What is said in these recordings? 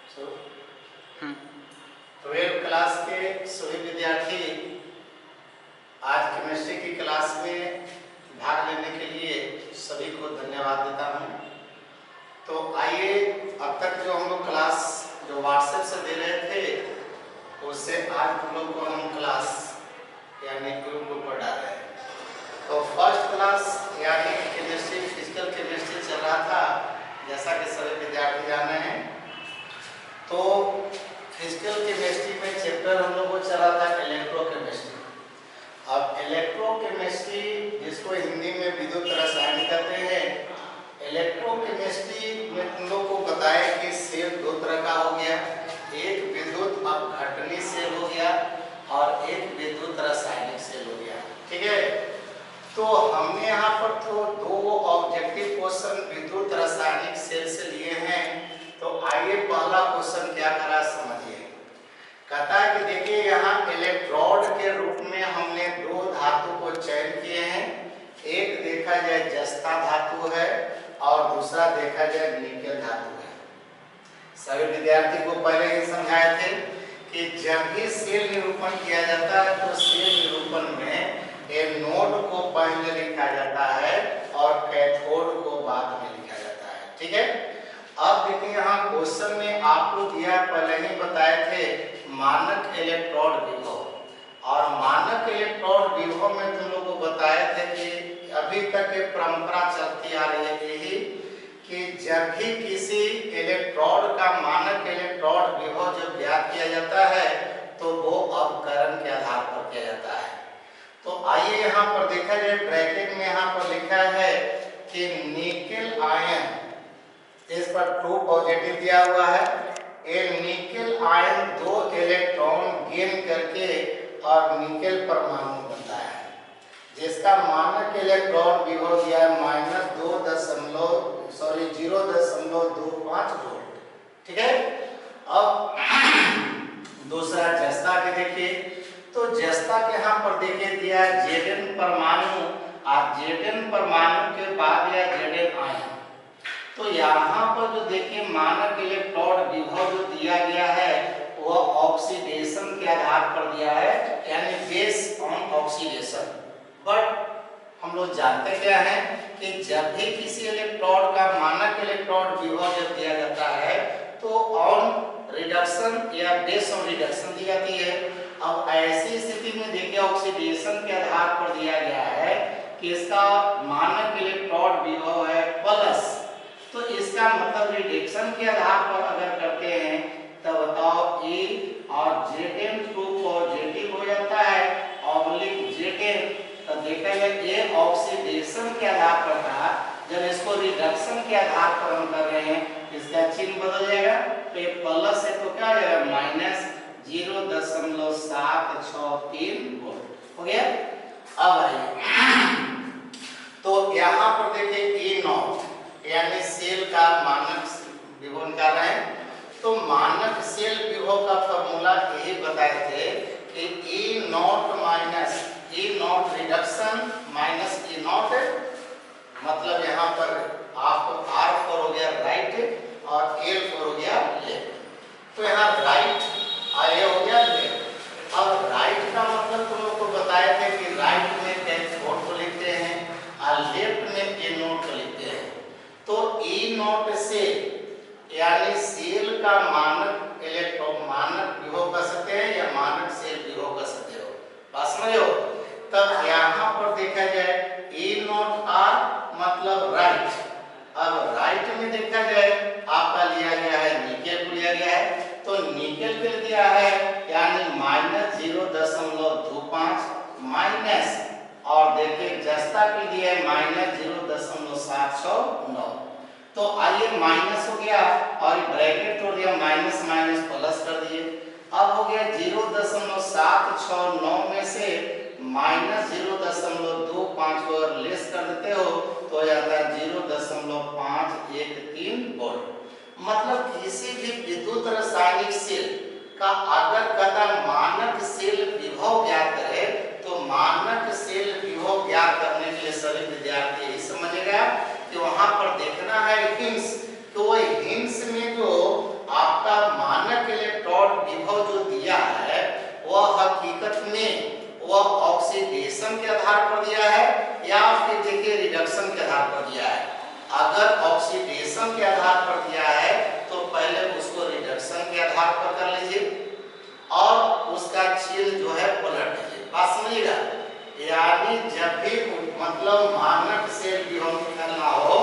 तो 12th class के सभी विद्यार्थी आज केमिस्ट्री की क्लास में भाग लेने के लिए सभी को धन्यवाद देता हूं। तो आइए, अब तक जो हम लोग क्लास जो व्हाट्सएप से दे रहे थे उससे आज हम लोग को हम क्लास यानी ग्रुप पर डाल रहे हैं। तो फर्स्ट क्लास यानी केमिस्ट्री, फिजिकल केमिस्ट्री चल रहा था, जैसा कि सभी विद्यार्थी जान रहे हैं। तो फिजिकल केमिस्ट्री में चैप्टर हम लोग को चला था इलेक्ट्रोकेमिस्ट्री। अब इलेक्ट्रोकेमिस्ट्री, जिसको हिंदी में विद्युत रसायन कहते हैं, इलेक्ट्रोकेमिस्ट्री में तुम लोग को बताया कि सेल दो तरह का हो गया, एक विद्युत अपघटनी सेल हो गया और एक विद्युत रासायनिक सेल हो गया। ठीक है, तो हमने यहाँ पर तो दो ऑब्जेक्टिव क्वेश्चन विद्युत रासायनिक सेल से लिए हैं। तो आइए पहला क्वेश्चन क्या करा समझिए। कहता है कि देखिए यहाँ इलेक्ट्रोड के रूप में हमने दो धातु को चयन किए हैं। एक देखा जाए जस्ता धातु है और दूसरा देखा जाए निकेल धातु है। सभी विद्यार्थी को पहले ही समझाए थे कि जब भी सेल निरूपण किया जाता है तो सेल निरूपण में एनोड को पहले लिखा जाता है और कैथोड को बाद में लिखा जाता है। ठीक है, अब देखिए यहाँ क्वेश्चन में आपको दिया, पहले ही बताए थे मानक इलेक्ट्रोड विभव, और मानक इलेक्ट्रोड विभव में तुम लोगों को बताए थे कि अभी तक ये परंपरा चलती आ रही है यही कि जब भी किसी इलेक्ट्रोड का मानक इलेक्ट्रोड विभव जब ज्ञात किया जाता है तो वो अवकरण के आधार पर किया जाता है। तो आइए यहाँ पर देखा जाए, ब्रैकेट में यहाँ पर लिखा है कि निकेल आयन, इस पर 2 पॉजिटिव दिया हुआ है। ये निकेल आयन 2 इलेक्ट्रॉन गेन करके और निकेल परमाणु बनता है, जिसका मानक इलेक्ट्रॉन विभव दिया है -0.25 वोल्ट। ठीक है, अब दूसरा जस्ता के देखिए, तो जस्ता के यहाँ पर देखिए दिया है Zn परमाणु और Zn परमाणु के बाद या Zn आयन। तो यहाँ पर जो देखिए मानक इलेक्ट्रोड विभव जो दिया गया है वह ऑक्सीडेशन के आधार पर दिया है, यानी बेस ऑन ऑक्सीडेशन। बट हम लोग जानते क्या है कि जब भी किसी इलेक्ट्रोड का मानक इलेक्ट्रोड विभव जब दिया जाता है तो ऑन रिडक्शन या बेस ऑन रिडक्शन दी जाती है। अब ऐसी स्थिति में देखिए ऑक्सीडेशन के आधार पर दिया गया है कि इसका मानक इलेक्ट्रोड विभव है प्लस, तो इसका मतलब रिडक्शन के आधार पर अगर करते हैं तब बताओ A और Zn2 पॉजिटिव हो जाता है ऑब्लिक Zn। तो देखा जाए ये ऑक्सीडेशन के आधार पर था, जब इसको रिडक्शन के आधार पर हम कर रहे हैं इसका चिन्ह बदल जाएगा, तो ये प्लस है तो क्या हो जाएगा -0.763 वोल्ट हो गया। अब आइए, तो यहाँ पर देखिए E0 यानी सेल का मानक विभव निकाल रहे हैं। तो मानक सेल विभव का फॉर्मूला यही बताए थे कि E0 रिडक्शन माइनस E0, मतलब यहाँ पर आपको R4 हो गया राइट और L4 हो गया लेफ्ट। तो यहाँ राइट और ये हो गया लेफ्ट। अब राइट का मतलब तुम लोग को बताए थे कि राइट में कैथोड को लिखते हैं और लेफ्ट में एनोड को लिखते हैं। तो E0 से यानी सेल का मानक इलेक्ट्रॉन मानक विभव कर सकते हैं या मानक सेल विभव कर सकते हो, बात समझ हो। तब यहाँ पर देखा जाए E0R मतलब राइट। अब राइट में देखा जाए आपका लिया गया है निकेल को लिया गया है, तो निकेल के दिया है यानी -0.25 माइनस, और देखिए जस्ता के दिया है -0.709। तो आइए माइनस हो गया और ब्रैकेट तोड़ दिया, माइनस माइनस प्लस कर दिए। अब हो गया 0.769 में से -0.25 को अगर लेस कर देते हो तो हो जाता है 0.513 वोल्ट। मतलब किसी भी विद्युत रासायनिक सेल का अगर कदा मानक सेल विभव ज्ञात करे तो मानक सेल विभव ज्ञात करने के लिए सभी विद्यार्थी यही समझेगा कि वहां पर देखना है हिंट्स तो हिंस में जो आपका मानक इलेक्ट्रॉन विभव जो दिया है वह हकीकत में वह ऑक्सीडेशन के आधार पर दिया है या फिर देखिए रिडक्शन के आधार पर दिया है। अगर ऑक्सीडेशन के आधार पर दिया है तो पहले उसको रिडक्शन के आधार पर कर लीजिए और उसका चिन्ह जो है पलट दीजिए। बात समझिएगा, यानी जब भी मतलब मानक से विभव निकालना हो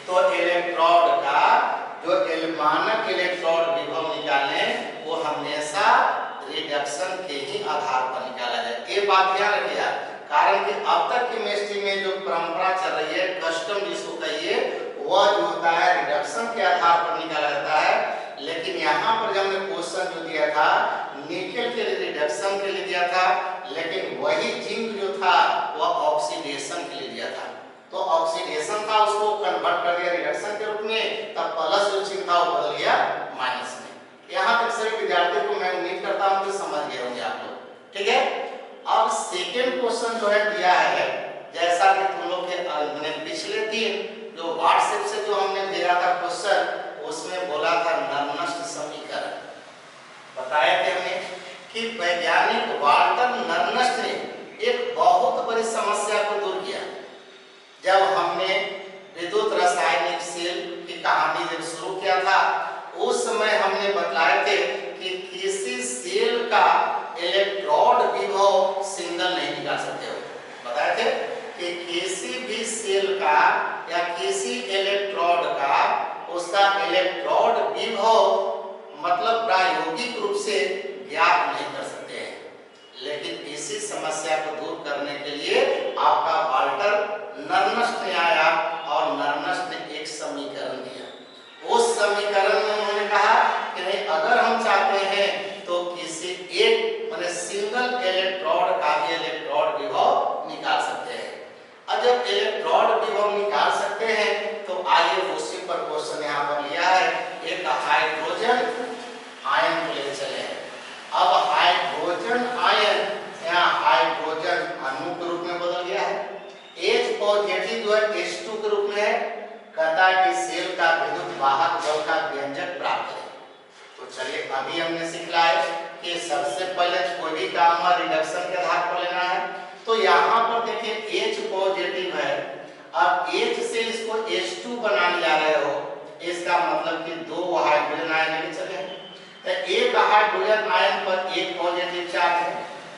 तो इलेक्ट्रोड का जो मानक इलेक्ट्रोड विभव निकालने वो हमेशा रिडक्शन के ही आधार पर निकाला जाए। ये बात ध्यान रखिएगा, कारण कि अब तक केमिस्ट्री में जो परंपरा चल रही है, कस्टम जिसको कहिए, वह जो होता है रिडक्शन के आधार पर निकाला जाता है। लेकिन यहाँ पर जब हमने क्वेश्चन जो दिया था निकेल के लिए रिडक्शन के लिए दिया था, लेकिन वही जिंक जो था वह ऑक्सीडेशन के लिए दिया था। तो ऑक्सीडेशन था उसको कन्वर्ट कर दिया रिडक्शन के रूप में, तब प्लस जो चिन्ह था वो बदल गया माइनस में। यहाँ तक सभी विद्यार्थियों को मैं उम्मीद करता हूँ कि समझ गए होंगे आप लोग, ठीक है। अब सेकेंड क्वेश्चन जो है दिया है, जैसा कि तुम लोग के मैंने पिछले दिन जो व्हाट्सएप से जो हमने भेजा था क्वेश्चन, उसमें बोला था नर्मस्ट समीकरण। बताया थे हमने कि वैज्ञानिक वाल्टर नर्मस्ट ने एक बहुत बड़ी समस्या को दूर किया। जब हमने विद्युत रासायनिक सेल की कहानी जब शुरू किया था, उस समय हमने बताए थे कि किसी सेल का इलेक्ट्रोड विभव सिंगल नहीं निकाल सकते हो। बताए थे कि किसी भी सेल का या किसी इलेक्ट्रोड का उसका इलेक्ट्रोड विभव मतलब प्रायोगिक रूप से ज्ञात नहीं कर सकते हैं। लेकिन इसी समस्या को दूर करने के लिए आपका वाल्टर नर्मस्ट ने आया और नर्मस्ट ने एक समीकरण दिया। उस समीकरण में उन्होंने कहा कि नहीं, अगर हम चाहते हैं तो किसी एक माने सिंगल इलेक्ट्रोड का भी इलेक्ट्रोड विभव निकाल सकते हैं। और जब इलेक्ट्रोड विभव निकाल सकते हैं तो आइए उसी पर क्वेश्चन यहाँ पर लिया है। एक हाइड्रोजन आयन को ले चले हैं। अब हाइड्रोजन आयन यहाँ हाइड्रोजन अणु के रूप में बदल गया है। H पॉजिटिव जो है H2 के रूप में है। कहता है कि सेल का विद्युत वाहक बल का व्यंजक प्राप्त है। तो चलिए अभी हमने सीखा है कि सबसे पहले कोई भी काम में रिडक्शन के आधार पर लेना है। तो यहाँ पर देखिए H पॉजिटिव है, अब H से इसको H2 बनाने जा रहे हो, इसका मतलब कि दो हाइड्रोजन आयन लेके चले। तो एक हाइड्रोजन आयन पर एक पॉजिटिव चार्ज है,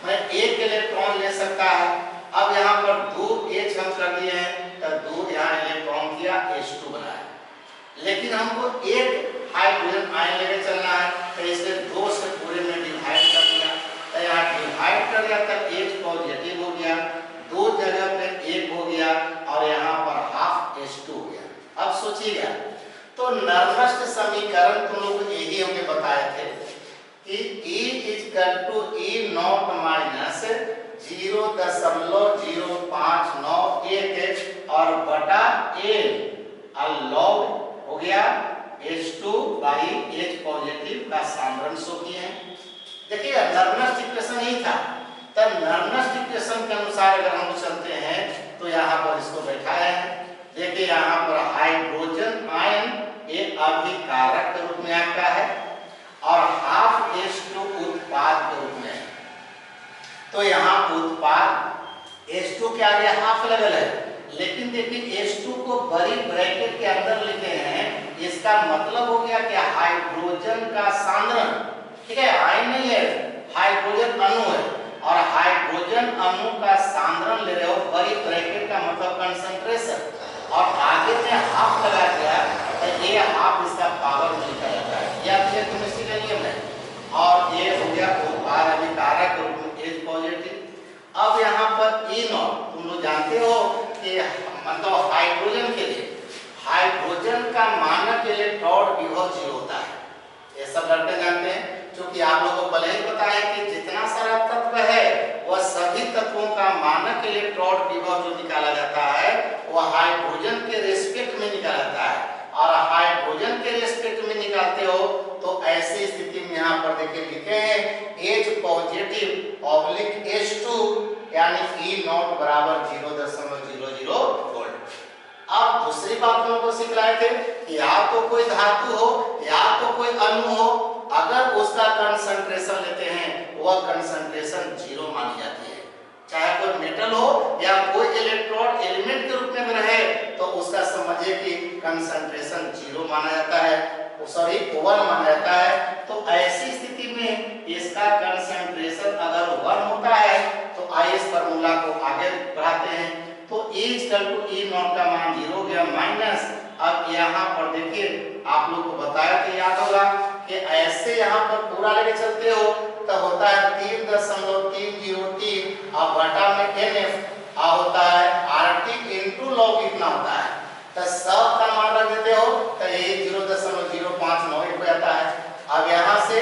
मैं एक इलेक्ट्रॉन ले सकता है। अब यहाँ पर दो H हम कर दिए हैं, तो दो यहाँ इलेक्ट्रॉन किया H2 बनाया। लेकिन हमको एक हाइड्रोजन आयन लेके चलना है, तो इसे दो से पूरे में डिवाइड कर दिया। तो यहाँ डिवाइड कर दिया तो H पॉजिटिव हो गया, दो जगह पे एक हो गया और यहाँ पर हाफ H2 हो गया। अब सोचिएगा, तो नर्मस्ट समीकरण तुम लोग को यही हमने बताए थे कि E = E0 माइनस 0.0591 और बटा L log हो गया H2 by H पॉजिटिव का सामरण सो किए हैं। देखिए नर्मस्ट इक्वेशन यही था। तब नर्मस्ट इक्वेशन के अनुसार अगर हम चलते हैं तो यहाँ पर इसको बैठाया है। देखिए यहाँ पर हाइड्रोजन आयन एक अभिकारक के रूप में आपका है और हाफ H2 उत्पाद के रूप में है। तो यहाँ उत्पाद H2 के आगे हाफ लेवल है, लेकिन देखिए H2 को बड़ी ब्रैकेट के अंदर लिखे हैं। इसका मतलब हो गया कि हाइड्रोजन का सांद्रण, ठीक है, आयन नहीं है, हाइड्रोजन अणु है और हाइड्रोजन अणु का सांद्रण ले रहे हो बड़ी ब्रैकेट का मतलब कंसंट्रेशन, और आगे में हाफ लगा दिया तो ये हाफ इसका पावर मिलता जाता है। या फिर केमिस्ट्री का नियम है। और ये हो गया उत्पाद अभिकारक के रूप में H पॉजिटिव। अब यहाँ पर E0 तुम लोग जानते हो कि मतलब हाइड्रोजन के लिए हाइड्रोजन का मानक इलेक्ट्रोड विभव 0 होता है। ये सब लड़के जानते हैं, क्योंकि आप लोगों को पहले ही पता है कि जितना सारा तत्व है वह सभी तत्वों का मानक इलेक्ट्रोड विभव जो निकाला जाता है वह हाइड्रोजन के रेस्पेक्ट में निकाला जाता है। और हाइड्रोजन के रेस्पेक्ट में निकालते हो तो ऐसी स्थिति में यहाँ पर देखिए लिखे हैं H पॉजिटिव ऑब्लिक H2 यानी E0 बराबर 0.00 वोल्ट। अब दूसरी बात हम लोग सिखलाए थे कि या तो कोई धातु हो या तो कोई अणु हो, अगर उसका कंसंट्रेशन लेते हैं वह कंसंट्रेशन जीरो मानी जाती है। चाहे कोई मेटल हो या कोई इलेक्ट्रॉन एलिमेंट के रूप में रहे तो उसका समझिए कि कंसंट्रेशन जीरो माना जाता है, सॉरी 1 माना जाता है। तो ऐसी स्थिति में इसका कंसंट्रेशन अगर 1 होता है तो आइए इस फार्मूला को आगे बढ़ाते हैं। तो E = E नॉट का मान 0 हो गया माइनस, अब यहाँ पर देखिए आप लोग को बताया कि याद होगा कि ऐसे यहाँ पर पूरा लेके चलते हो तो होता है 3.303, अब बटा में NF होता है RT × log इतना होता है, तो सब का मान रख देते हो तो ये 0.0591 हो जाता है। अब यहाँ से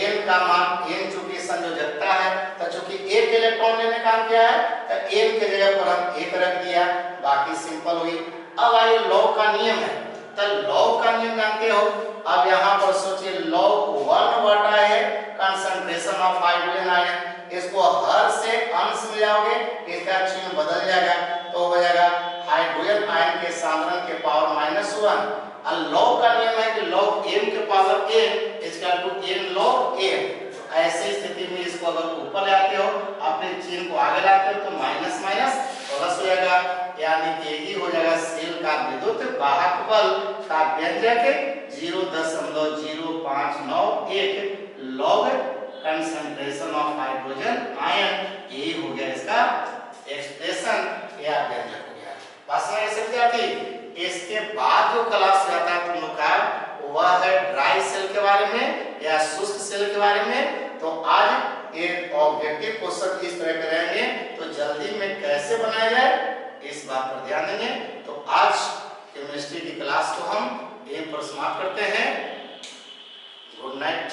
n का मान, n चूंकि संयोजकता है तो चूंकि एक इलेक्ट्रॉन लेने का काम किया है तो n के जगह पर हम 1 रख दिया, बाकी सिंपल हुई। अब आइए लॉग का नियम है, तो लॉग का नियम जानते हो। अब यहाँ पर सोचिए log 1 बटा है कंसंट्रेशन ऑफ हाइड्रोजन आयन, इसको हर से अंश में जाओगे इसका चिन्ह बदल जाएगा तो हो जाएगा हाइड्रोजन आयन के सांद्रण के पावर -1। और लॉग का नियम है कि log m के power n = n log m। ऐसी स्थिति में इसको अगर ऊपर ले आते हो अपने चिन्ह को आगे लाते हो तो माइनस माइनस प्लस हो जाएगा, यानी कि यही हो जाएगा सेल का विद्युत वाहक बल का व्यंजक 0.0591 log concentration of hydrogen ion, यही हो गया इसका एक्सप्रेशन या व्यंजक हो गया। बस में ऐसे विद्यार्थी इसके बाद जो क्लास जाता है तुम लोग का वह है ड्राई सेल के बारे में या शुष्क सेल के बारे में। तो आज एक ऑब्जेक्टिव क्वेश्चन इस तरह के रहेंगे, तो जल्दी में कैसे बनाया जाए इस बात पर ध्यान देंगे। तो आज केमिस्ट्री की क्लास को हम यहीं पर समाप्त करते हैं। Good night.